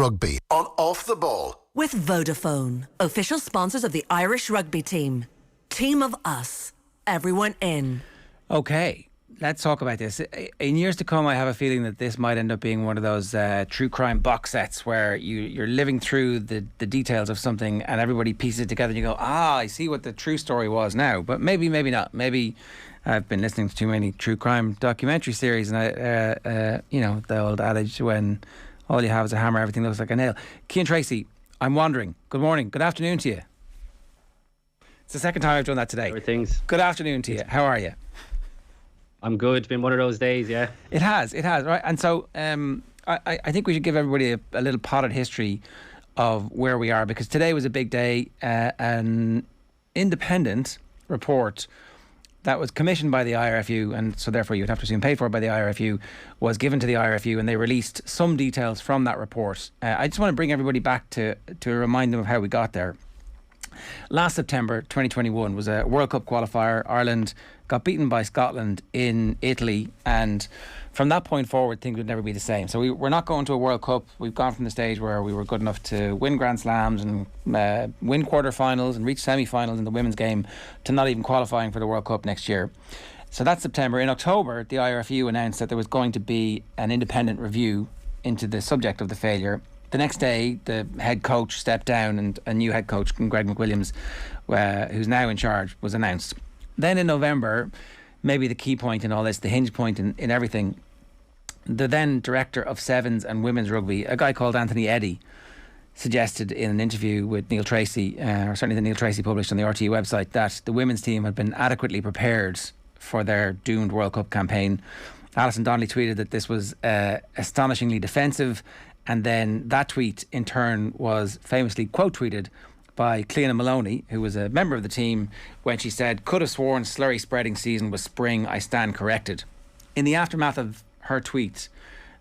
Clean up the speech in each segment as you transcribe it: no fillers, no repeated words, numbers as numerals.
Rugby on Off the Ball. With Vodafone, official sponsors of the Irish rugby team. Team of us. Everyone in. Okay, let's talk about this. In years to come, I have a feeling that this might end up being one of those true crime box sets where you're living through the details of something and everybody pieces it together and you go, I see what the true story was now. But maybe not. Maybe I've been listening to too many true crime documentary series and the old adage, when all you have is a hammer, everything looks like a nail. Cian Tracey, I'm wandering. Good morning. Good afternoon to you. It's the second time I've done that today. Things. Good afternoon to you. How are you? I'm good. It's been one of those days, yeah. It has, right? And so I think we should give everybody a little potted history of where we are, because today was a big day. An independent report that was commissioned by the IRFU, and so therefore you would have to assume paid for by the IRFU, was given to the IRFU, and they released some details from that report. I just want to bring everybody back to remind them of how we got there. Last September 2021 was a World Cup qualifier. Ireland got beaten by Scotland in Italy, and from that point forward things would never be the same. So we're not going to a World Cup. We've gone from the stage where we were good enough to win Grand Slams and win quarterfinals and reach semi-finals in the women's game, to not even qualifying for the World Cup next year. So that's September. In October, the IRFU announced that there was going to be an independent review into the subject of the failure. The next day, the head coach stepped down and a new head coach, Greg McWilliams, who's now in charge, was announced. Then in November, maybe the key point in all this, the hinge point in everything, the then director of Sevens and Women's Rugby, a guy called Anthony Eddy, suggested in an interview with Neil Tracey, or certainly that Neil Tracey published on the RTE website, that the women's team had been adequately prepared for their doomed World Cup campaign. Alison Donnelly tweeted that this was astonishingly defensive. And then that tweet, in turn, was famously quote tweeted by Cleona Maloney, who was a member of the team, when she said, "Could have sworn slurry spreading season was spring. I stand corrected." In the aftermath of her tweet,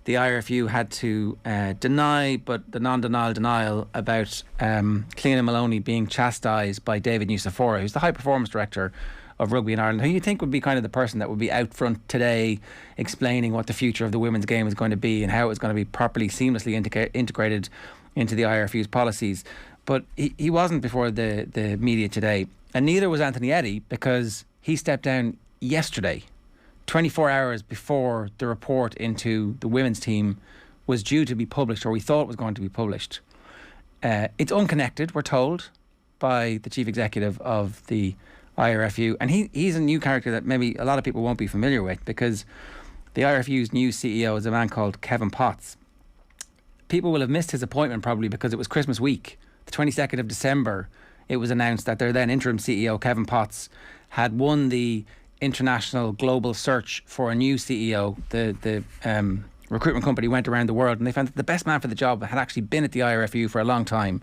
the IRFU had to deny, but the non-denial denial about Cleona Maloney being chastised by David Nucifora, who's the high performance director of rugby in Ireland, who you think would be kind of the person that would be out front today explaining what the future of the women's game is going to be and how it's going to be properly, seamlessly integrated into the IRFU's policies. But he wasn't before the media today. And neither was Anthony Eddy, because he stepped down yesterday, 24 hours before the report into the women's team was due to be published, or we thought it was going to be published. It's unconnected, we're told, by the chief executive of the IRFU, and he's a new character that maybe a lot of people won't be familiar with, because the IRFU's new CEO is a man called Kevin Potts. People will have missed his appointment probably because it was Christmas week, the 22nd of December. It was announced that their then interim CEO, Kevin Potts, had won the international global search for a new CEO. The recruitment company went around the world and they found that the best man for the job had actually been at the IRFU for a long time.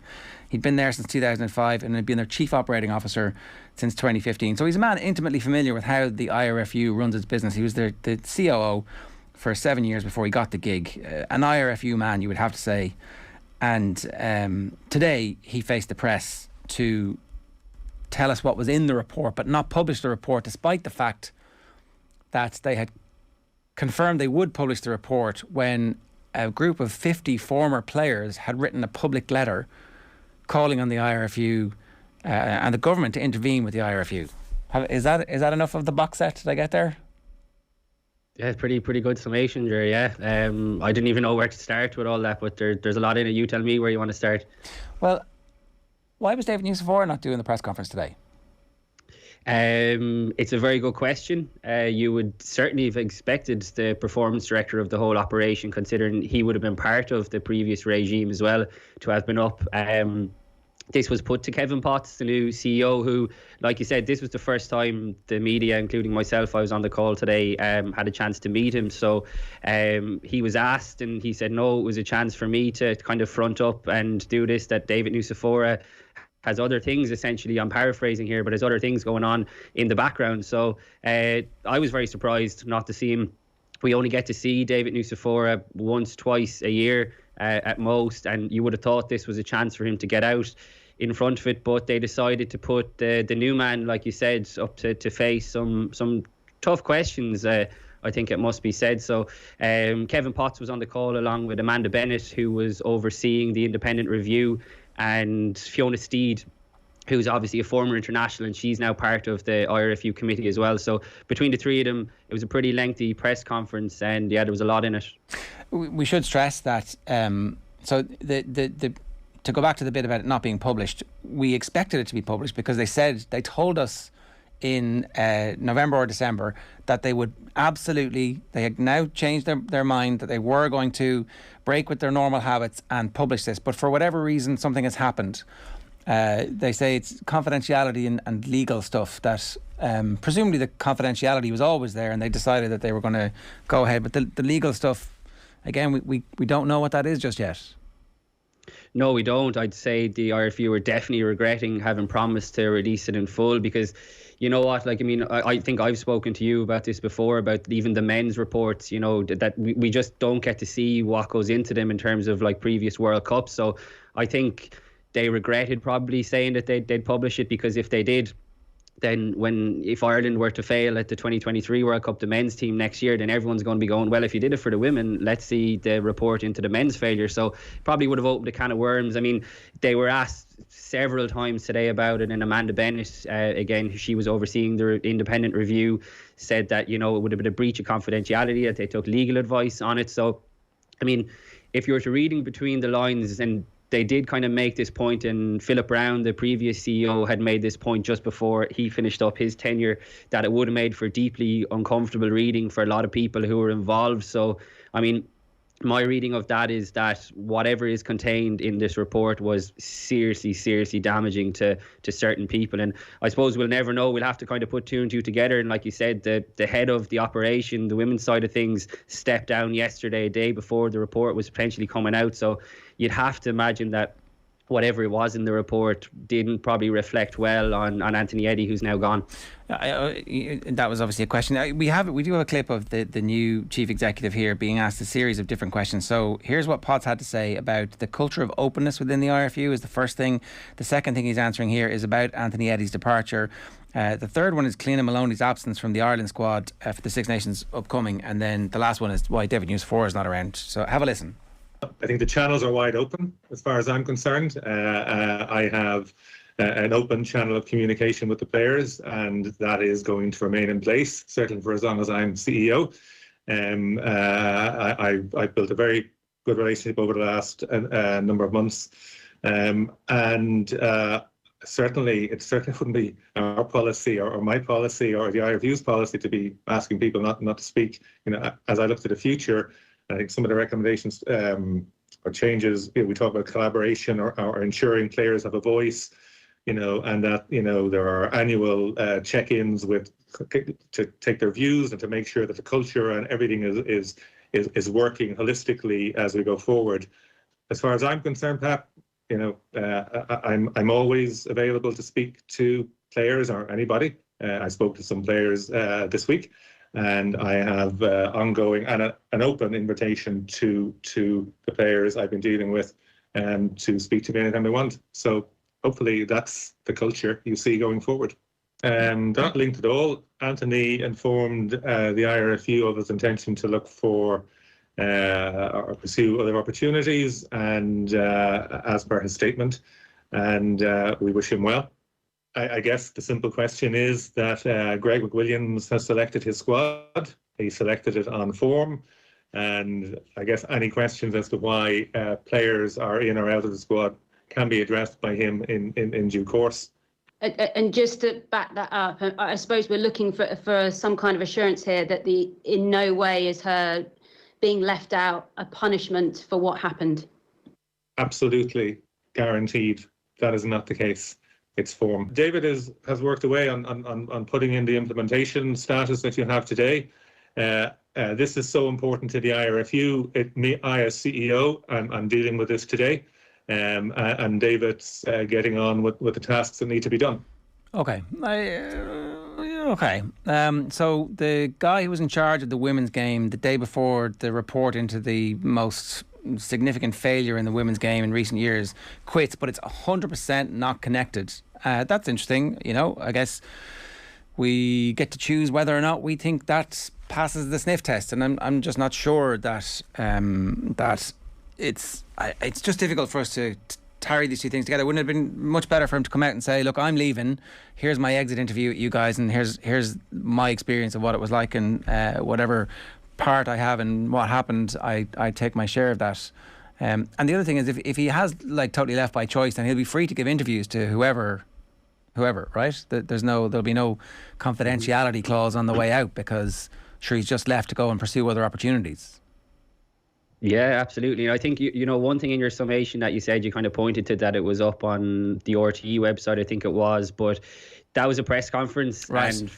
He'd been there since 2005 and had been their chief operating officer since 2015. So he's a man intimately familiar with how the IRFU runs its business. He was the COO for 7 years before he got the gig. An IRFU man, you would have to say. And today he faced the press to tell us what was in the report, but not publish the report, despite the fact that they had confirmed they would publish the report when a group of 50 former players had written a public letter calling on the IRFU and the government to intervene with the IRFU. Is that enough of the box set? Did I get there? Yeah, pretty good summation, Ger, yeah. I didn't even know where to start with all that, but there's a lot in it. You tell me where you want to start. Well, why was David Nucifora not doing the press conference today? It's a very good question. You would certainly have expected the performance director of the whole operation, considering he would have been part of the previous regime as well, to have been up. This was put to Kevin Potts, the new CEO, who, like you said, this was the first time the media, including myself, I was on the call today, had a chance to meet him. So he was asked and he said, no, it was a chance for me to kind of front up and do this, that David Nucifora has other things, essentially, I'm paraphrasing here, but there's other things going on in the background. So I was very surprised not to see him. We only get to see David Nucifora once, twice a year at most, and you would have thought this was a chance for him to get out in front of it, but they decided to put the new man, like you said, up to face some tough questions. I I think it must be said. So Kevin Potts was on the call along with Amanda Bennett, who was overseeing the independent review, and Fiona Steed, who's obviously a former international, and she's now part of the IRFU committee as well. So between the three of them, it was a pretty lengthy press conference, and yeah, there was a lot in it. We should stress that, so to go back to the bit about it not being published, we expected it to be published because they told us in November or December that they would they had now changed their mind, that they were going to break with their normal habits and publish this. But for whatever reason, something has happened. They say it's confidentiality and legal stuff that presumably the confidentiality was always there, and they decided that they were going to go ahead. But the legal stuff, again, we don't know what that is just yet. No, we don't. I'd say the IRFU are definitely regretting having promised to release it in full, because you know what, like, I mean, I think I've spoken to you about this before, about even the men's reports, you know, that we just don't get to see what goes into them in terms of like previous World Cups. So I think they regretted probably saying that they'd publish it, because if they did, then if Ireland were to fail at the 2023 World Cup, the men's team next year, then everyone's going to be going, well, if you did it for the women, let's see the report into the men's failure. So probably would have opened a can of worms. I mean, they were asked several times today about it, and Amanda Bennett, again, she was overseeing the independent review, said that, you know, it would have been a breach of confidentiality, that they took legal advice on it. So, I mean, if you were to reading between the lines, and they did kind of make this point, and Philip Brown, the previous CEO, had made this point just before he finished up his tenure, that it would have made for deeply uncomfortable reading for a lot of people who were involved. So, I mean, my reading of that is that whatever is contained in this report was seriously damaging to certain people. And I suppose we'll never know. We'll have to kind of put two and two together. And like you said, the head of the operation, the women's side of things, stepped down yesterday, a day before the report was potentially coming out. So you'd have to imagine that whatever it was in the report didn't probably reflect well on Anthony Eddy, who's now gone. That was obviously a question. We do have a clip of the new chief executive here being asked a series of different questions. So here's what Potts had to say about the culture of openness within the IRFU is the first thing. The second thing he's answering here is about Anthony Eddy's departure. The third one is Cliona Maloney's absence from the Ireland squad for the Six Nations upcoming. And then the last one is why David News 4 is not around. So have a listen. I think the channels are wide open as far as I'm concerned. I have an open channel of communication with the players, and that is going to remain in place, certainly for as long as I'm CEO. I've built a very good relationship over the last number of months, and certainly it wouldn't be our policy or my policy or the IRFU's policy to be asking people not to speak. You know, as I look to the future, I think some of the recommendations or changes, you know, we talk about collaboration or ensuring players have a voice, you know, and that, you know, there are annual check-ins to take their views and to make sure that the culture and everything is working holistically as we go forward. As far as I'm concerned, Pat, you know, I'm always available to speak to players or anybody. I spoke to some players this week. And I have ongoing and an open invitation to the players I've been dealing with to speak to me anytime they want. So hopefully that's the culture you see going forward. And that linked at all, Anthony informed the IRFU of his intention to look for or pursue other opportunities, and as per his statement, and we wish him well. I guess the simple question is that Greg McWilliams has selected his squad. He selected it on form. And I guess any questions as to why players are in or out of the squad can be addressed by him in due course. And just to back that up, I suppose we're looking for some kind of assurance here that in no way is her being left out a punishment for what happened. Absolutely guaranteed that is not the case. Its form. David has worked away on putting in the implementation status that you have today. This is so important to the IRFU. I as CEO, I'm dealing with this today, and David's getting on with the tasks that need to be done. Okay. So the guy who was in charge of the women's game the day before the report into the most significant failure in the women's game in recent years quits, but it's 100% not connected. That's interesting. You know, I guess we get to choose whether or not we think that passes the sniff test, and I'm just not sure that that it's just difficult for us to tarry these two things together. Wouldn't it have been much better for him to come out and say, look, I'm leaving, here's my exit interview with you guys, and here's my experience of what it was like, and whatever part I have in what happened, I take my share of that. And the other thing is, if he has like totally left by choice, then he'll be free to give interviews to whoever, right? There'll be no confidentiality clause on the way out, because sure, he's just left to go and pursue other opportunities. Yeah, absolutely. I think, you know, one thing in your summation that you said, you kind of pointed to that it was up on the RTE website, I think it was, but that was a press conference. Right. And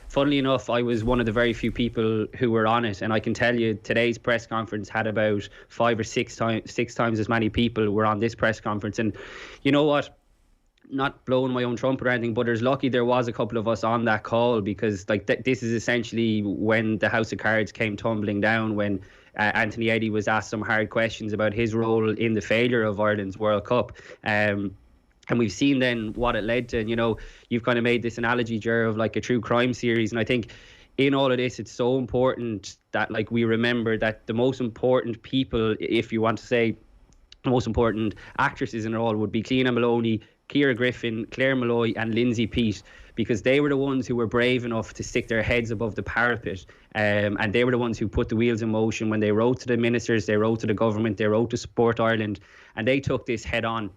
funnily enough, I was one of the very few people who were on it. And I can tell you, today's press conference had about 5 or 6 times as many people were on this press conference. And you know what? Not blowing my own trumpet or anything, but there's lucky there was a couple of us on that call, because like this is essentially when the house of cards came tumbling down, when Anthony Eddy was asked some hard questions about his role in the failure of Ireland's World Cup. And we've seen then what it led to. And, you know, you've kind of made this analogy, Ger, of like a true crime series. And I think in all of this, it's so important that like we remember that the most important people, if you want to say the most important actresses in it all, would be Cliona Maloney, Ciara Griffin, Claire Malloy and Lindsay Peat, because they were the ones who were brave enough to stick their heads above the parapet, and they were the ones who put the wheels in motion when they wrote to the ministers, they wrote to the government, they wrote to Sport Ireland, and they took this head on.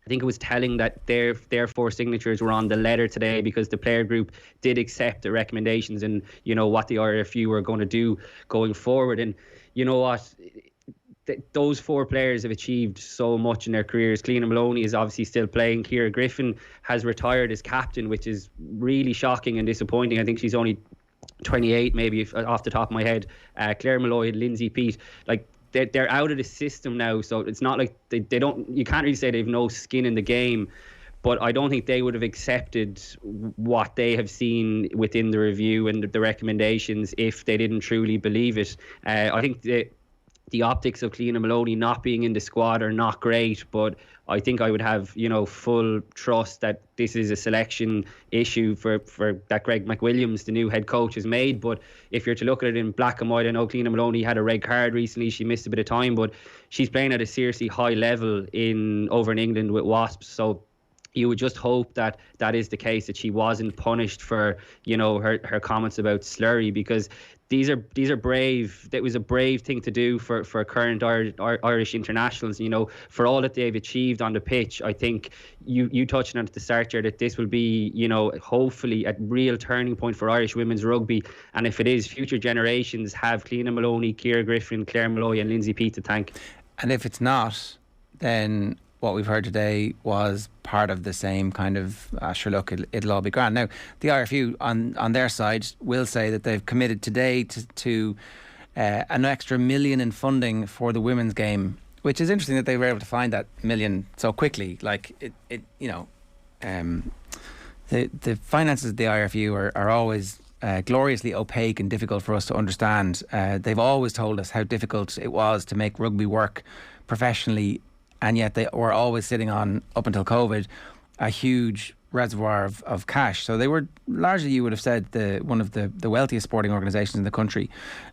I think it was telling that their 4 signatures were on the letter today, because the player group did accept the recommendations and, you know, what the IRFU were going to do going forward. And you know what? Those 4 players have achieved so much in their careers. Cliona Maloney is obviously still playing. Ciara Griffin has retired as captain, which is really shocking and disappointing. I think she's only 28, maybe, off the top of my head. Claire Malloy and Lindsay Peat, like they're out of the system now, so it's not like they don't. You can't really say they've no skin in the game. But I don't think they would have accepted what they have seen within the review and the recommendations if they didn't truly believe it. I think the optics of Cliona Maloney not being in the squad are not great, but I think I would have, you know, full trust that this is a selection issue for that Greg McWilliams, the new head coach, has made. But if you're to look at it in black and white, I know Cliona Maloney had a red card recently, she missed a bit of time, but she's playing at a seriously high level over in England with Wasps. So you would just hope that that is the case, that she wasn't punished for, you know, her comments about slurry, because these are brave. That was a brave thing to do for current Irish internationals. You know, for all that they've achieved on the pitch, I think you touched on it at the start, Ger, that this will be, you know, hopefully a real turning point for Irish women's rugby. And if it is, future generations have Cliona Maloney, Ciara Griffin, Claire Malloy and Lindsay Peat to thank. And if it's not, then what we've heard today was part of the same kind of, sure, look, it'll all be grand. Now, the IRFU on their side will say that they've committed today to an extra $1 million in funding for the women's game, which is interesting that they were able to find that $1 million so quickly. Like, it you know, the finances of the IRFU are always gloriously opaque and difficult for us to understand. They've always told us how difficult it was to make rugby work professionally, and yet they were always sitting on, up until COVID, a huge reservoir of cash. So they were largely, you would have said, one of the wealthiest sporting organisations in the country.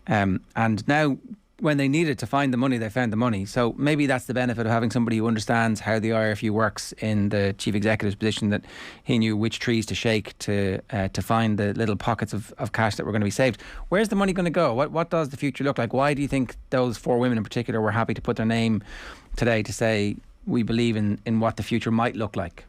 And now, when they needed to find the money, they found the money. So maybe that's the benefit of having somebody who understands how the IRFU works in the chief executive's position, that he knew which trees to shake to find the little pockets of cash that were going to be saved. Where's the money going to go? What does the future look like? Why do you think those 4 women in particular were happy to put their name today to say, we believe in what the future might look like?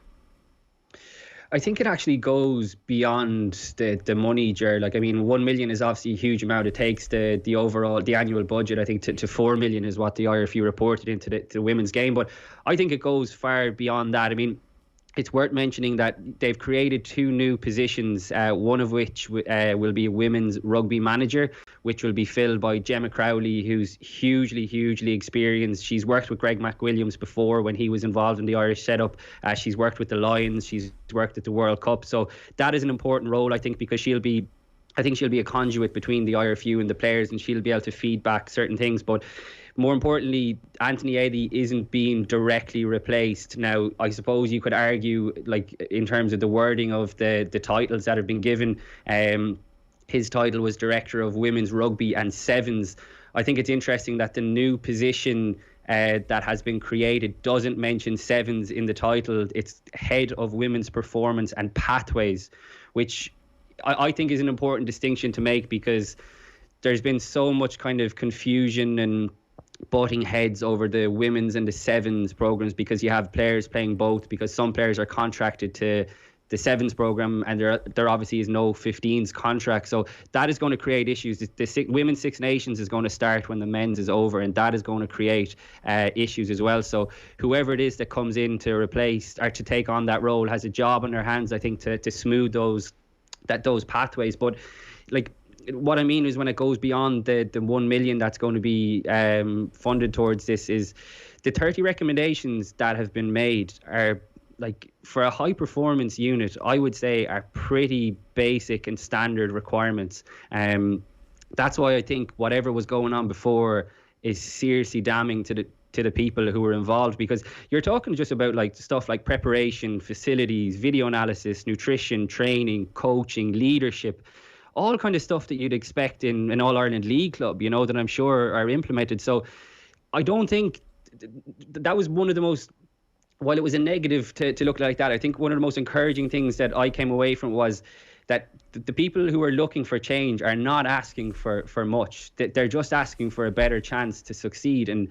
I think it actually goes beyond the money, Ger. Like, I mean, 1 million is obviously a huge amount. It takes the overall, the annual budget, I think, to 4 million is what the IRFU reported into the women's game. But I think it goes far beyond that. I mean, it's worth mentioning that they've created 2 new positions, one of which will be a women's rugby manager, which will be filled by Gemma Crowley, who's hugely experienced. She's worked with Greg McWilliams before when he was involved in the Irish setup. She's worked with the Lions. She's worked at the World Cup. So that is an important role, I think, because she'll be a conduit between the IRFU and the players, and she'll be able to feed back certain things. But more importantly, Anthony Eddy isn't being directly replaced. Now, I suppose you could argue, like, in terms of the wording of the titles that have been given, his title was Director of Women's Rugby and Sevens. I think it's interesting that the new position that has been created doesn't mention sevens in the title. It's Head of Women's Performance and Pathways, which I think is an important distinction to make, because there's been so much kind of confusion and butting heads over the women's and the sevens programs, because you have players playing both, because some players are contracted to the sevens program and there obviously is no 15s contract. So that is going to create issues. The Women's Six Nations is going to start when the men's is over, and that is going to create issues as well. So whoever it is that comes in to replace or to take on that role has a job on their hands, I think, to smooth those pathways. But like, what I mean is, when it goes beyond the 1 million that's going to be funded towards this, is the 30 recommendations that have been made are, like, for a high performance unit, I would say are pretty basic and standard requirements. That's why I think whatever was going on before is seriously damning to the people who were involved, because you're talking just about like stuff like preparation, facilities, video analysis, nutrition, training, coaching, leadership, all kind of stuff that you'd expect in an All-Ireland League club, you know, that I'm sure are implemented. So I don't think that was one of the most, while it was a negative to look like that, I think one of the most encouraging things that I came away from was that the people who are looking for change are not asking for much. They're just asking for a better chance to succeed. And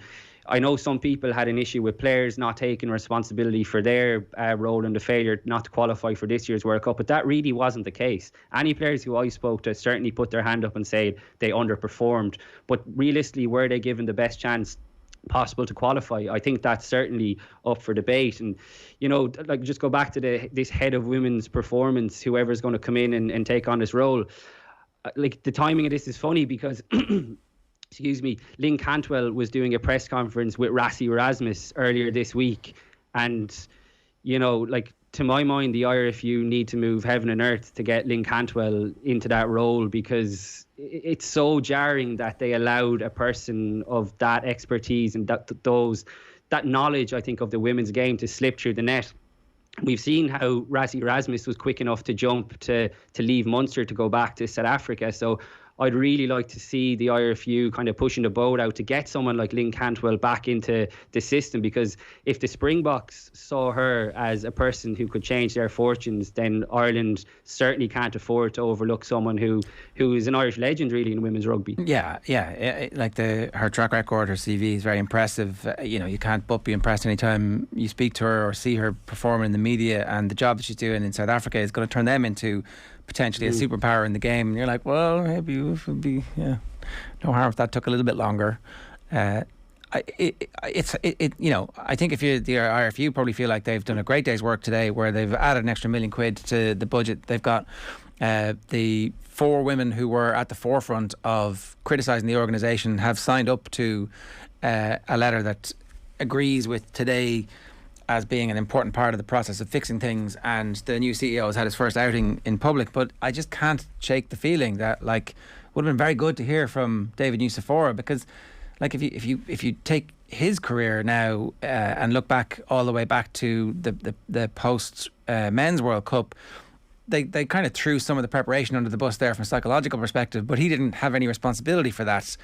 I know some people had an issue with players not taking responsibility for their role in the failure not to qualify for this year's World Cup, but that really wasn't the case. Any players who I spoke to certainly put their hand up and said they underperformed, but realistically, were they given the best chance possible to qualify? I think that's certainly up for debate. And, you know, like, just go back to this head of women's performance, whoever's going to come in and take on this role. Like, the timing of this is funny because excuse me, Lynn Cantwell was doing a press conference with Rassie Erasmus earlier this week, and, you know, like, to my mind, the IRFU need to move heaven and earth to get Lynn Cantwell into that role, because it's so jarring that they allowed a person of that expertise and that knowledge, I think, of the women's game to slip through the net. We've seen how Rassie Erasmus was quick enough to jump to leave Munster to go back to South Africa. So I'd really like to see the IRFU kind of pushing the boat out to get someone like Lynn Cantwell back into the system, because if the Springboks saw her as a person who could change their fortunes, then Ireland certainly can't afford to overlook someone who is an Irish legend, really, in women's rugby. Yeah. Like, her track record, her CV is very impressive. You know, you can't but be impressed anytime you speak to her or see her perform in the media, and the job that she's doing in South Africa is going to turn them into potentially a superpower in the game. And you're like, well, maybe it would be, no harm if that took a little bit longer. You know, I think if you're the IRFU, probably feel like they've done a great day's work today, where they've added an extra £1 million to the budget. They've got the 4 women who were at the forefront of criticising the organisation have signed up to a letter that agrees with today as being an important part of the process of fixing things, and the new CEO has had his first outing in public. But I just can't shake the feeling that, like, would have been very good to hear from David Nucifora, because, like, if you take his career now and look back all the way back to the post men's World Cup, they kind of threw some of the preparation under the bus there from a psychological perspective, but he didn't have any responsibility for that.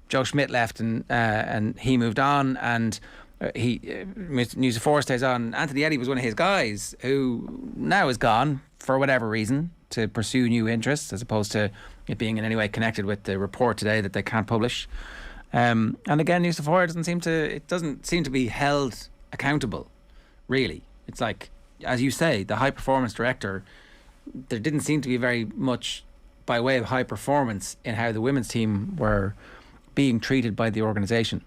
Joe Schmidt left and he moved on, and Nucifora stays on. Anthony Eddy was one of his guys, who now is gone for whatever reason to pursue new interests, as opposed to it being in any way connected with the report today that they can't publish. And again, Nucifora doesn't seem to be held accountable, really. It's like, as you say, the high performance director, there didn't seem to be very much by way of high performance in how the women's team were being treated by the organisation.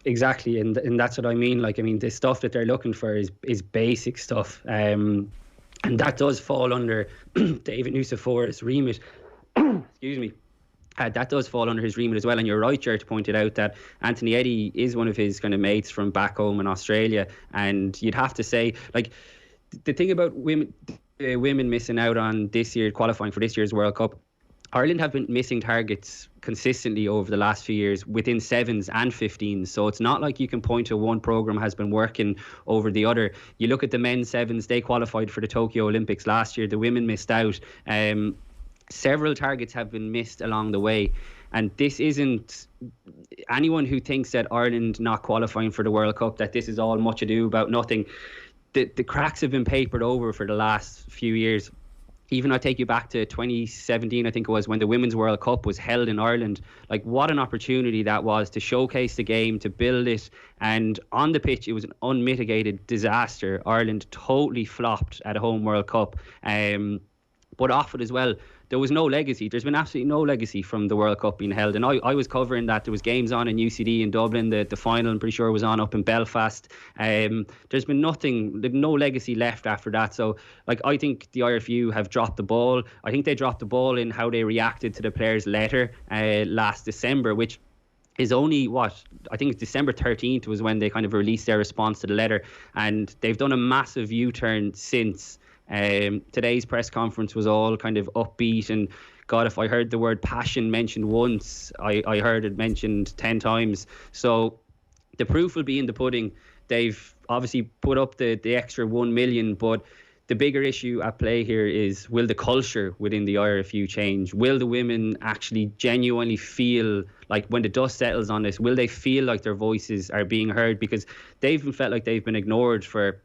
Exactly, and that's what I mean. Like, I mean, the stuff that they're looking for is basic stuff, and that does fall under David Nucifora's remit. Excuse me. That does fall under his remit as well. And you're right, Ger, to point it out that Anthony Eddy is one of his kind of mates from back home in Australia. And you'd have to say, like, the thing about women missing out on this year, qualifying for this year's World Cup, Ireland have been missing targets consistently over the last few years within 7s and 15s. So it's not like you can point to one programme has been working over the other. You look at the men's 7s, they qualified for the Tokyo Olympics last year. The women missed out. several targets have been missed along the way. And this isn't anyone who thinks that Ireland not qualifying for the World Cup, that this is all much ado about nothing. The cracks have been papered over for the last few years. Even I take you back to 2017, I think it was, when the Women's World Cup was held in Ireland. Like, what an opportunity that was to showcase the game, to build it. And on the pitch, it was an unmitigated disaster. Ireland totally flopped at a home World Cup. But off it as well, there was no legacy. There's been absolutely no legacy from the World Cup being held. And I was covering that. There was games on in UCD in Dublin. The final, I'm pretty sure, was on up in Belfast. There's been nothing, no legacy left after that. So, like, I think the IRFU have dropped the ball. I think they dropped the ball in how they reacted to the players' letter last December, which is only I think it's December 13th was when they kind of released their response to the letter. And they've done a massive U-turn since. Today's press conference was all kind of upbeat, and God, if I heard the word passion mentioned once, I heard it mentioned 10 times. So the proof will be in the pudding. They've obviously put up the extra 1 million, but the bigger issue at play here is, will the culture within the IRFU change? Will the women actually genuinely feel like, when the dust settles on this, will they feel like their voices are being heard? Because they've felt like they've been ignored for,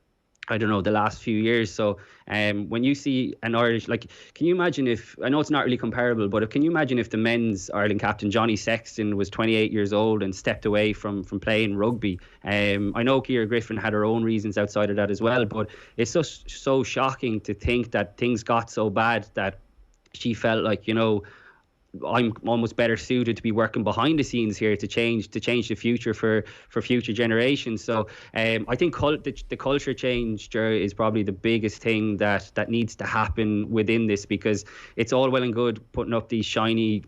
I don't know, the last few years. So when you see an Irish, like, can you imagine if, I know it's not really comparable, but can you imagine if the men's Ireland captain, Johnny Sexton, was 28 years old and stepped away from playing rugby? I know Ger Griffin had her own reasons outside of that as well, but it's just so shocking to think that things got so bad that she felt like, you know, I'm almost better suited to be working behind the scenes here to change the future for future generations. So I think the culture change, Ger, is probably the biggest thing that needs to happen within this, because it's all well and good putting up these shiny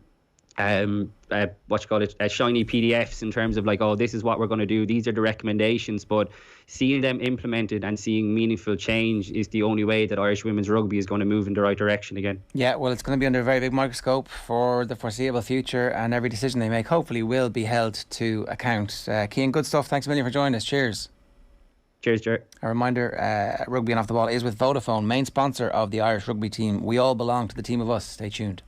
shiny PDFs in terms of like, oh, this is what we're going to do, these are the recommendations, but seeing them implemented and seeing meaningful change is the only way that Irish women's rugby is going to move in the right direction again. Yeah, well, it's going to be under a very big microscope for the foreseeable future, and every decision they make hopefully will be held to account. Cian, good stuff. Thanks a million for joining us. Cheers. Cheers, Ger. A reminder, Rugby and Off the Ball is with Vodafone, main sponsor of the Irish rugby team. We all belong to the team of us. Stay tuned.